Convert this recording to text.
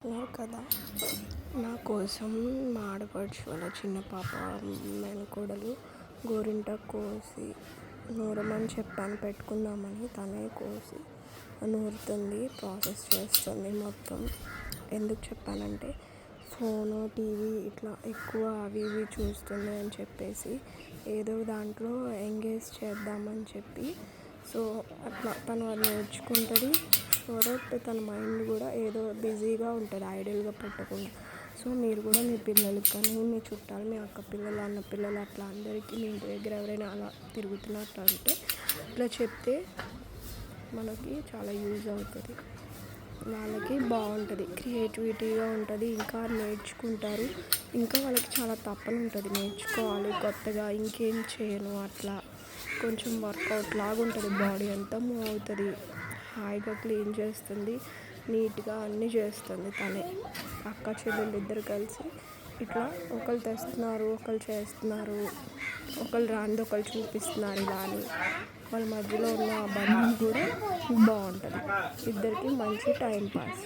కదా, నా కోసం మా ఆడపడుచు వాళ్ళ చిన్న పాప మేనకోడలు గోరింటాకు కోసి నూరమని చెప్పాను పెట్టుకుందామని. తనే కోసి నూరుతుంది, ప్రాసెస్ చేస్తుంది మొత్తం. ఎందుకు చెప్పానంటే ఫోను, టీవీ ఇట్లా ఎక్కువ అవి ఇవి చూస్తుంది అని చెప్పేసి ఏదో దాంట్లో ఎంగేజ్ చేద్దామని చెప్పి. సో అట్లా తను అది నేర్చుకుంటుంది. సో దట్ తన మైండ్ కూడా ఏదో బిజీగా ఉంటుంది, ఐడియల్గా పెట్టకుండా. సో మీరు కూడా మీ పిల్లలకి కానీ, మీ చుట్టాలు, మీ అక్క పిల్లలు, అన్న పిల్లలు అట్లా అందరికీ మీ ఇంటి దగ్గర ఎవరైనా అలా తిరుగుతున్నట్టు అంటే ఇట్లా చెప్తే మనకి చాలా యూజ్ అవుతుంది. వాళ్ళకి బాగుంటుంది, క్రియేటివిటీగా ఉంటుంది, ఇంకా నేర్చుకుంటారు. ఇంకా వాళ్ళకి చాలా తపన ఉంటుంది, నేర్చుకోవాలి కొత్తగా, ఇంకేం చేయను అట్లా. కొంచెం వర్కౌట్ లాగా ఉంటుంది, బాడీ అంతా మూవ్ అవుతుంది, హాయిగా క్లీన్ చేస్తుంది, నీట్గా అన్నీ చేస్తుంది తనే. అక్క చెల్లెళ్ళు ఇద్దరు కలిసి ఇట్లా ఒకళ్ళు తెస్తున్నారు, ఒకళ్ళు చేస్తున్నారు, ఒకళ్ళు రాంది ఒకళ్ళు చూపిస్తున్నారు. ఇలా అని వాళ్ళ మధ్యలో ఉన్న బంధం కూడా బాగుంటుంది, ఇద్దరికి మంచి టైం పాస్.